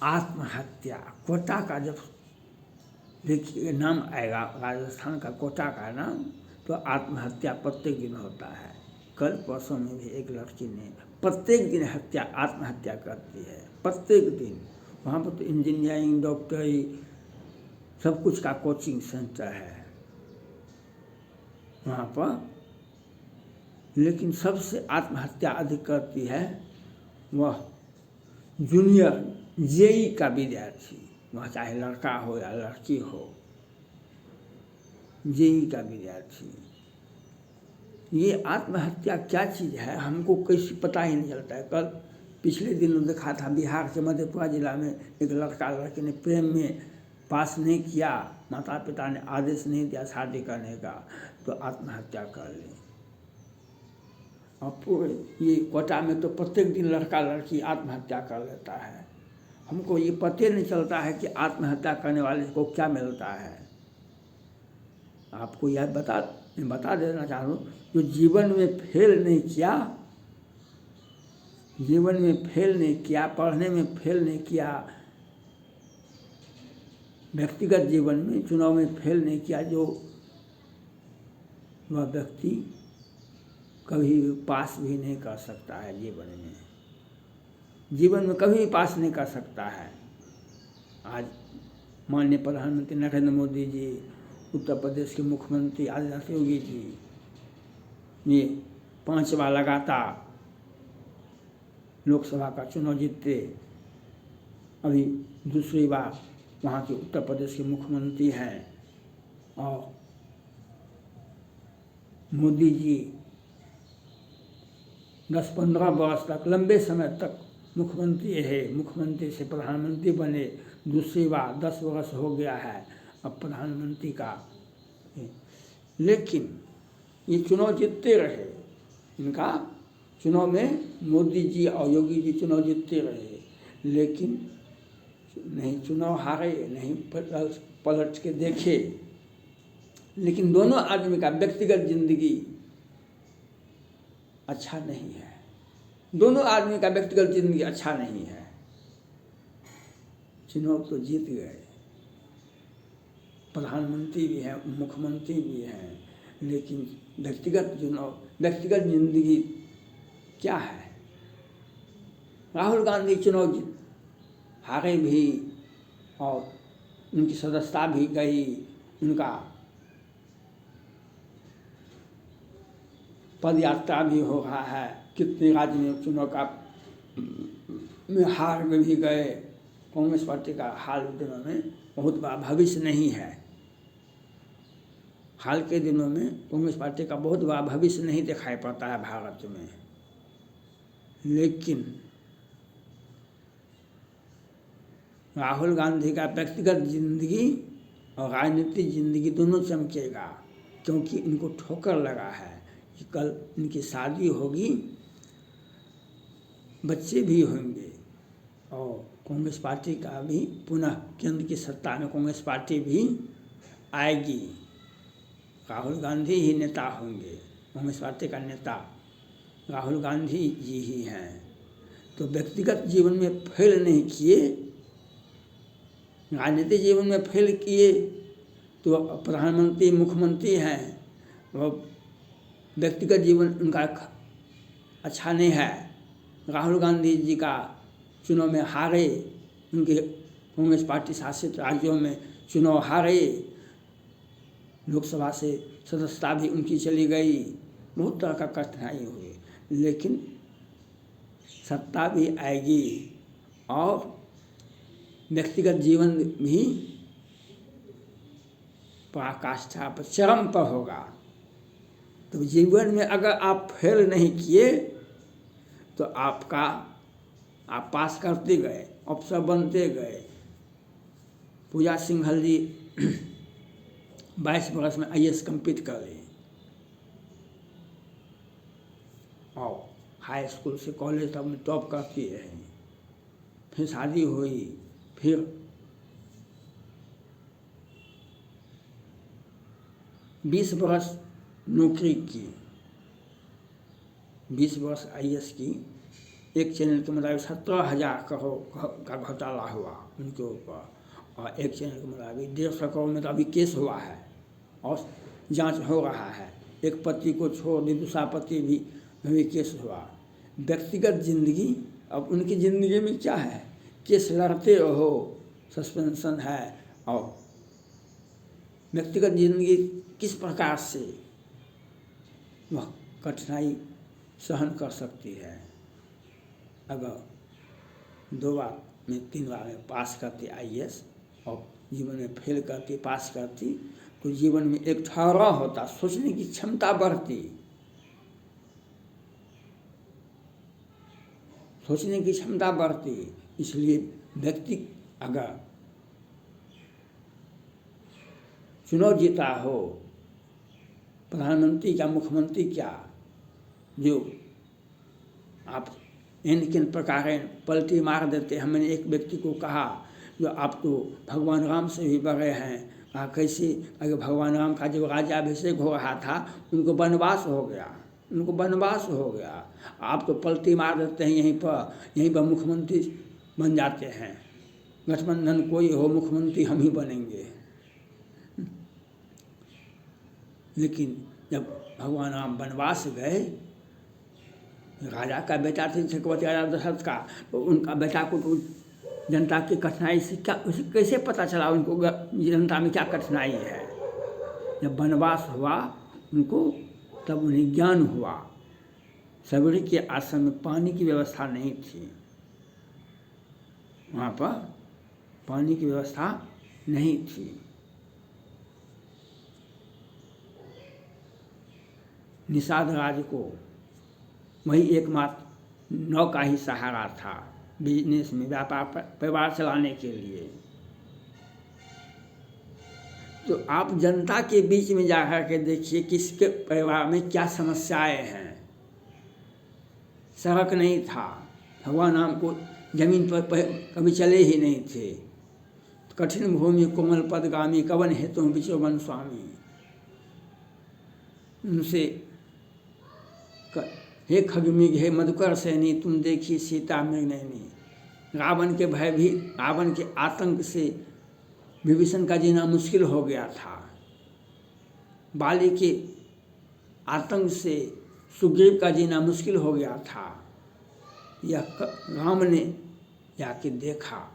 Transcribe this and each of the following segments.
आत्महत्या कोटा का जब देखिए नाम आएगा, राजस्थान का कोटा का नाम, तो आत्महत्या प्रत्येक दिन होता है। कल परसों में भी एक लड़की ने प्रत्येक दिन आत्महत्या करती है, प्रत्येक दिन। वहाँ पर तो इंजीनियरिंग, डॉक्टरी, सब कुछ का कोचिंग सेंटर है वहाँ पर। लेकिन सबसे आत्महत्या अधिक करती है वह जूनियर जेई का विद्यार्थी, वह चाहे लड़का हो या लड़की हो, जेई का विद्यार्थी। ये आत्महत्या क्या चीज़ है हमको कैसे पता ही नहीं चलता है। कल पिछले दिनों देखा था बिहार के मधेपुरा जिला में एक लड़के ने प्रेम में पास नहीं किया, माता पिता ने आदेश नहीं दिया शादी करने का, तो आत्महत्या कर ली। और पूरे ये कोटा में तो प्रत्येक दिन लड़का लड़की आत्महत्या कर लेता है। हमको ये पता नहीं चलता है कि आत्महत्या करने वाले को क्या मिलता है। आपको यह बता देना चाहूँ, जो जीवन में फेल नहीं किया, पढ़ने में फेल नहीं किया, व्यक्तिगत जीवन में चुनाव में फेल नहीं किया, जो वह व्यक्ति कभी पास भी नहीं कर सकता है। जीवन में कभी पास नहीं कर सकता है। आज माननीय प्रधानमंत्री नरेंद्र मोदी जी, उत्तर प्रदेश के मुख्यमंत्री आदित्यनाथ योगी जी, ये 5 बार लगातार लोकसभा का चुनाव जीतते, अभी दूसरी बार वहाँ के उत्तर प्रदेश के मुख्यमंत्री हैं। और मोदी जी 10-15 वर्ष तक, लंबे समय तक मुख्यमंत्री रहे, मुख्यमंत्री से प्रधानमंत्री बने, दूसरी बार 10 वर्ष हो गया है अब प्रधानमंत्री का। लेकिन ये चुनाव जीतते रहे, इनका चुनाव में मोदी जी और योगी जी चुनाव जीतते रहे, लेकिन नहीं चुनाव हारे, नहीं पलट के देखे। लेकिन दोनों आदमी का व्यक्तिगत जिंदगी अच्छा नहीं है, दोनों आदमी का व्यक्तिगत जिंदगी अच्छा नहीं है। चुनाव तो जीत गए, प्रधानमंत्री भी हैं, मुख्यमंत्री भी हैं, लेकिन व्यक्तिगत जिंदगी क्या है। राहुल गांधी चुनाव हारे भी और उनकी सदस्यता भी गई, उनका पद यात्रा भी हो रहा है, कितने राज्य में चुनाव का में हार में भी गए। कांग्रेस पार्टी का हाल दिनों में बहुत बड़ा भविष्य नहीं है, हाल के दिनों में कांग्रेस पार्टी का बहुत बड़ा भविष्य नहीं दिखाई पड़ता है भारत में। लेकिन राहुल गांधी का व्यक्तिगत जिंदगी और राजनीतिक जिंदगी दोनों चमकेगा, क्योंकि इनको ठोकर लगा है कि कल इनकी शादी होगी, बच्चे भी होंगे और कांग्रेस पार्टी का भी पुनः केंद्र की सत्ता में कांग्रेस पार्टी भी आएगी, राहुल गांधी ही नेता होंगे, कांग्रेस पार्टी का नेता राहुल गांधी जी ही हैं। तो व्यक्तिगत जीवन में फेल नहीं किए, राजनीतिक जीवन में फेल किए, तो प्रधानमंत्री मुख्यमंत्री हैं, वो व्यक्तिगत जीवन उनका अच्छा नहीं है। राहुल गांधी जी का चुनाव में हारे, उनके कांग्रेस पार्टी शासित राज्यों में चुनाव हारे, लोकसभा से सदस्यता भी उनकी चली गई, बहुत तरह का कठिनाई हुई, लेकिन सत्ता भी आएगी और व्यक्तिगत जीवन भी पराकाष्ठा पर, चरम पर होगा। तो जीवन में अगर आप फेल नहीं किए तो आप पास करते गए, अफसर बनते गए। पूजा सिंघल जी 22 वर्ष में IAS कंप्लीट कर ली और हाई स्कूल से कॉलेज तक में टॉप करती रही, फिर शादी हुई, फिर 20 वर्ष नौकरी की, 20 वर्ष IAS की, एक चैनल के मुताबिक 17,000 करोड़ का घोटाला हुआ उनके ऊपर, और एक चैनल के मुताबिक 150 करोड़ में तो अभी केस हुआ है और जांच हो रहा है। एक पति को छोड़ दी, दूसरा पति भी केस हुआ। व्यक्तिगत जिंदगी, अब उनकी ज़िंदगी में क्या है, केस लड़ते रहो, सस्पेंशन है, और व्यक्तिगत जिंदगी किस प्रकार से वह कठिनाई सहन कर सकती है। अगर 2 बार में 3 बार में पास करती IAS और जीवन में फेल करती, पास करती, तो जीवन में एक ठहराव होता, सोचने की क्षमता बढ़ती, सोचने की क्षमता बढ़ती। इसलिए व्यक्ति अगर चुनाव जीता हो, प्रधानमंत्री क्या, मुख्यमंत्री क्या, जो आप किन प्रकार पलटी मार देते। हमने एक व्यक्ति को कहा, जो आप तो भगवान राम से भी बड़े हैं, कैसे, अगर भगवान राम का जो राज्याभिषेक हो रहा था, उनको वनवास हो गया, उनको वनवास हो गया, आप तो पलटी मार देते हैं, यहीं पर मुख्यमंत्री बन जाते हैं। गठबंधन कोई हो, मुख्यमंत्री हम ही बनेंगे। लेकिन जब भगवान राम वनवास गए, राजा का बेटा थे चक्रवर्ती राजा दशरथ का, तो उनका बेटा को तो जनता की कठिनाई से क्या, उसे कैसे पता चला उनको जनता में क्या कठिनाई है। जब वनवास हुआ उनको, तब उन्हें ज्ञान हुआ। सबरी के आश्रम में पानी की व्यवस्था नहीं थी, वहाँ पर पानी की व्यवस्था नहीं थी। निषाद राज को वही एकमात्र नौका ही सहारा था बिजनेस में, व्यापार परिवार चलाने के लिए। तो आप जनता के बीच में जाकर के देखिए किसके परिवार में क्या समस्याएं हैं। सड़क नहीं था, भगवान राम को जमीन पर कभी चले ही नहीं थे। कठिन भूमि कोमल पदगामी, कवन हेतु बिचो वन स्वामी। उनसे हे खगमिग हे मधुकर सैनी, तुम देखी सीता मृगनयनी। रावण के भय भी, रावण के आतंक से विभीषण का जीना मुश्किल हो गया था। बाली के आतंक से सुग्रीव का जीना मुश्किल हो गया था। यह राम ने जाके देखा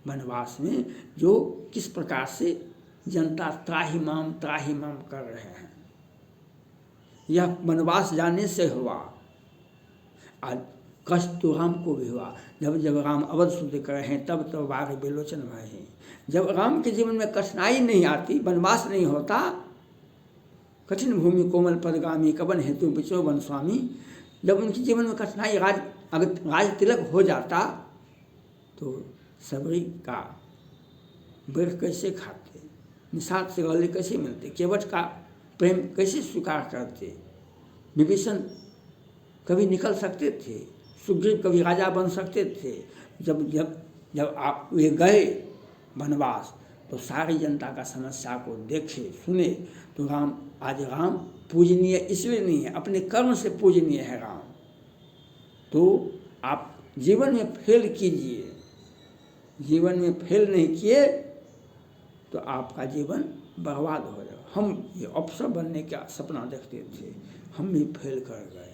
वनवास में, जो किस प्रकार से जनता त्राहिमाम कर रहे हैं। यह वनवास जाने से हुआ। आज कष्ट तो राम को भी हुआ, जब राम अवध शुद्ध कर रहे हैं, तब बाघ बेलोचन भय हैं। जब राम के जीवन में कठिनाई नहीं आती, वनवास नहीं होता, कठिन भूमि कोमल पदगामी, कवन हेतु बिचो वन स्वामी, जब उनके जीवन में कठिनाई, अगर राज तिलक हो जाता, तो सबरी का बेर कैसे खाते, निषाद से गले कैसे मिलते, केवट का प्रेम कैसे स्वीकार करते, विभीषण कभी निकल सकते थे, सुग्रीव कभी राजा बन सकते थे। जब आप वे गए वनवास, तो सारी जनता का समस्या को देखे सुने। तो आज राम पूजनीय इसलिए नहीं है, अपने कर्म से पूजनीय है राम। तो आप जीवन में फेल कीजिए, जीवन में फेल नहीं किए तो आपका जीवन बर्बाद हो जाएगा। हम ये अफसर बनने का सपना देखते थे, हम भी फेल कर गए।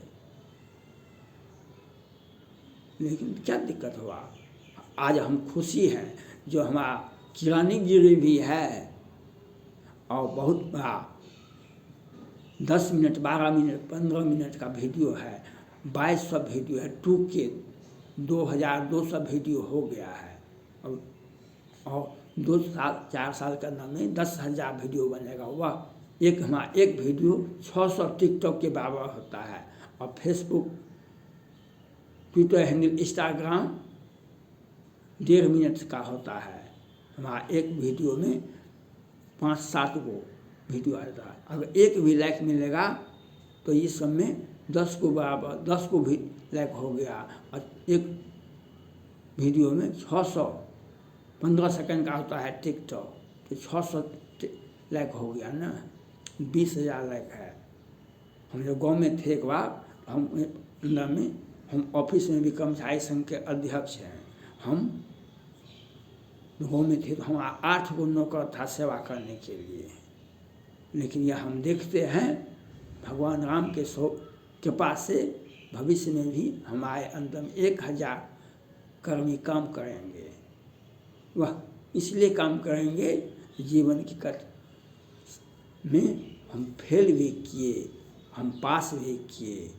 लेकिन क्या दिक्कत हुआ, आज हम खुशी हैं। जो हमारा किरानीगिरी भी है, और बहुत बड़ा 10 मिनट 12 मिनट 15 मिनट का वीडियो है, 2200 वीडियो है, 2K 2200 वीडियो हो गया है। और 2 साल 4 साल के अंदर में 10,000 वीडियो बनेगा। वह हमारा एक वीडियो 600 टिकटॉक के बराबर होता है, और Facebook, Twitter handle, Instagram 1.5 minute का होता है। हमारा एक वीडियो में 5-7 को वीडियो आता है। अगर एक भी लाइक मिलेगा तो इस सब में 10 को बराबर 10 को भी लाइक हो गया, और एक वीडियो में 600 15 सेकंड का होता है टिकटॉक, तो 600 लाइक हो गया ना, 20,000 लाइक है। हम जब गाँव में थे एक बार, हम अंदर में हम ऑफिस में भी कर्मचारी संघ के अध्यक्ष हैं। हम गाँव में थे तो हम 8 गो नौकर था सेवा करने के लिए, लेकिन यह हम देखते हैं भगवान राम के कृपा से भविष्य में भी हमारे अंदर 1000 कर्मी काम करेंगे। वह इसलिए काम करेंगे, जीवन की कट में हम फेल भी किए, हम पास भी किए।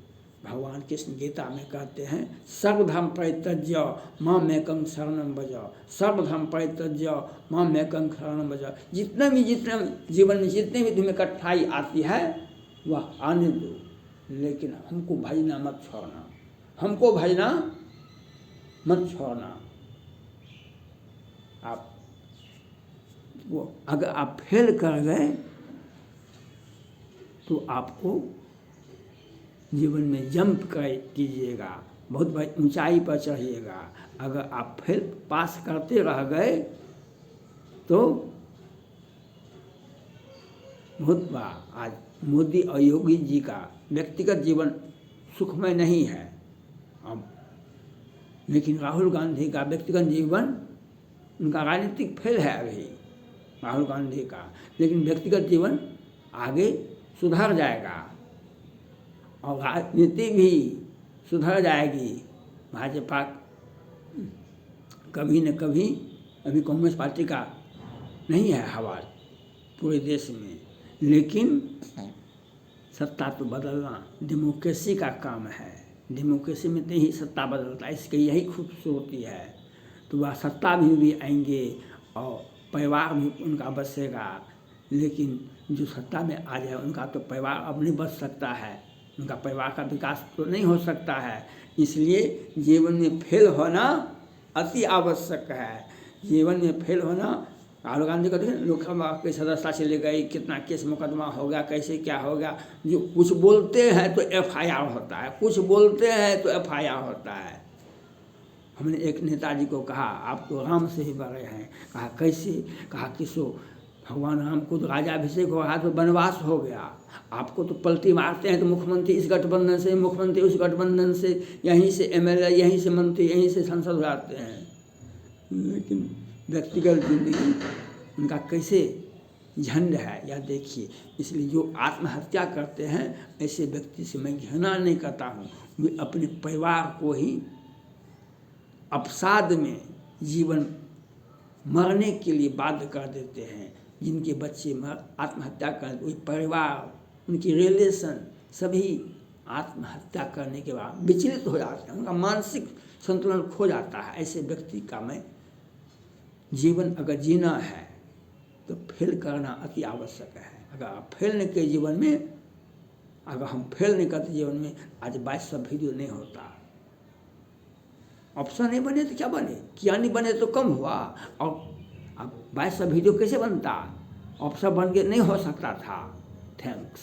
भगवान कृष्ण गीता में कहते हैं सर्वधर्म परित्यज्य मामेकं शरणं व्रज, सर्वधर्म परित्यज्य मामेकं शरणं व्रज। जितने जीवन में जितने भी तुम्हें कठिनाई आती है वह आने दो, लेकिन हमको भजना मत छोड़ना, हमको भजना मत छोड़ना। आप वो अगर आप फेल कर गए तो आपको जीवन में जंप कीजिएगा, बहुत बड़ी ऊंचाई पर चढ़िएगा। अगर आप फेल पास करते रह गए तो बहुत बार आज मोदी और योगी जी का व्यक्तिगत जीवन सुखमय नहीं है अब, लेकिन राहुल गांधी का व्यक्तिगत जीवन, उनका राजनीतिक फेल है अभी राहुल गांधी का, लेकिन व्यक्तिगत जीवन आगे सुधर जाएगा और राजनीति भी सुधर जाएगी। भाजपा कभी न कभी, अभी कांग्रेस पार्टी का नहीं है हवा पूरे देश में, लेकिन सत्ता तो बदलना डेमोक्रेसी का काम है। डेमोक्रेसी में नहीं सत्ता बदलता है, इसकी यही खूबसूरती है। तो वह सत्ता भी आएंगे और परिवार भी उनका बसेगा, लेकिन जो सत्ता में आ जाए उनका तो परिवार अब नहीं बच सकता है, उनका परिवार का विकास तो नहीं हो सकता है। इसलिए जीवन में फेल होना अति आवश्यक है। जीवन में फेल होना, राहुल गांधी को देखें लोकसभा के सदस्यता से ले गई, कितना केस मुकदमा हो गया, कैसे क्या हो गया। जो कुछ बोलते हैं तो FIR होता है, कुछ बोलते हैं तो FIR होता है। हमने एक नेताजी को कहा आप तो राम से ही बड़े हैं, कहा कैसे, कहा किसो भगवान राम को तो राज्याभिषेक हो रहा तो वनवास हो गया, आपको तो पलटी मारते हैं तो मुख्यमंत्री इस गठबंधन से, मुख्यमंत्री उस गठबंधन से, यहीं से MLA, यहीं से मंत्री, यहीं से सांसद हो जाते हैं। लेकिन व्यक्तिगत जिंदगी उनका कैसे झंड है यह देखिए। इसलिए जो आत्महत्या करते हैं ऐसे व्यक्ति से मैं घृणा नहीं करता हूँ, वे अपने परिवार को ही अवसाद में जीवन मरने के लिए बाध्य कर देते हैं। जिनके बच्चे आत्महत्या कर, वही परिवार, उनकी रिलेशन सभी आत्महत्या करने के बाद विचलित हो जाते हैं, उनका मानसिक संतुलन खो जाता है। ऐसे व्यक्ति का मैं जीवन अगर जीना है तो फेल करना अति आवश्यक है। अगर आप फेल नहीं किए जीवन में, अगर हम फेल नहीं करते जीवन में, आज 2200 वीडियो नहीं होता। ऑप्शन नहीं बने तो क्या बने, क्या नहीं बने तो कम हुआ, और अब 2200 वीडियो कैसे बनता, ऑप्शन बन के नहीं हो सकता था। थैंक्स।